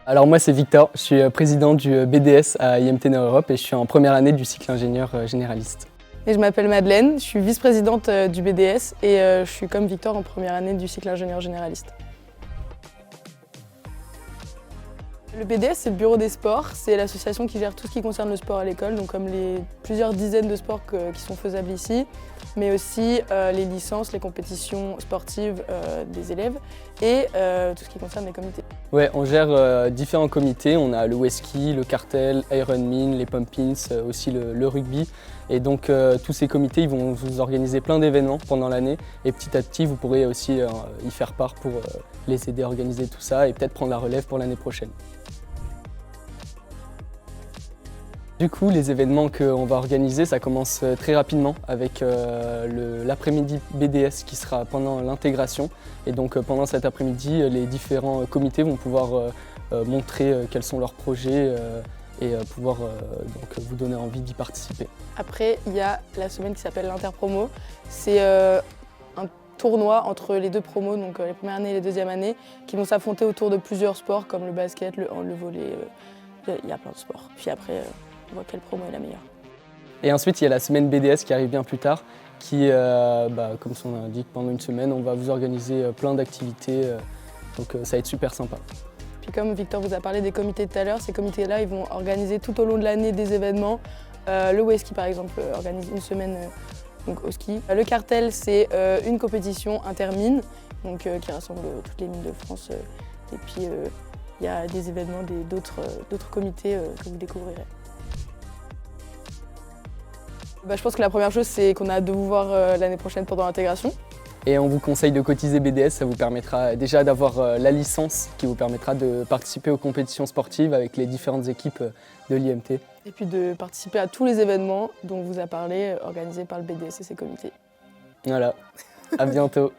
Alors moi c'est Victor, je suis président du BDS à IMT Nord-Europe et je suis en première année du cycle ingénieur généraliste. Et je m'appelle Madeleine, je suis vice-présidente du BDS et je suis comme Victor en première année du cycle ingénieur généraliste. Le BDS, c'est le bureau des sports, c'est l'association qui gère tout ce qui concerne le sport à l'école, donc comme les plusieurs dizaines de sports qui sont faisables ici, mais aussi les licences, les compétitions sportives des élèves et tout ce qui concerne les comités. Ouais, on gère différents comités, on a le Wesky, le Cartel, Ironman, les Pumpins, aussi le rugby. Et donc tous ces comités ils vont vous organiser plein d'événements pendant l'année et petit à petit vous pourrez aussi y faire part pour les aider à organiser tout ça et peut-être prendre la relève pour l'année prochaine. Du coup, les événements qu'on va organiser, ça commence très rapidement avec l'après-midi BDS qui sera pendant l'intégration. Et donc pendant cet après-midi, les différents comités vont pouvoir montrer quels sont leurs projets et pouvoir donc, vous donner envie d'y participer. Après, il y a la semaine qui s'appelle l'Interpromo. C'est un tournoi entre les deux promos, donc les premières années et les deuxièmes années, qui vont s'affronter autour de plusieurs sports comme le basket, le volley, il y a plein de sports. Puis après, on voit quelle promo est la meilleure. Et ensuite, il y a la semaine BDS qui arrive bien plus tard, qui, comme son nom l'indique, pendant une semaine, on va vous organiser plein d'activités, donc ça va être super sympa. Puis comme Victor vous a parlé des comités tout à l'heure, ces comités-là, ils vont organiser tout au long de l'année des événements. Le Wesky, par exemple, organise une semaine donc, au ski. Le Cartel, c'est une compétition intermine, donc, qui rassemble toutes les mines de France. Et puis, il y a des événements d'autres comités que vous découvrirez. Je pense que la première chose, c'est qu'on a hâte de vous voir l'année prochaine pendant l'intégration. Et on vous conseille de cotiser BDS, ça vous permettra déjà d'avoir la licence qui vous permettra de participer aux compétitions sportives avec les différentes équipes de l'IMT. Et puis de participer à tous les événements dont on vous a parlé, organisés par le BDS et ses comités. Voilà, à bientôt.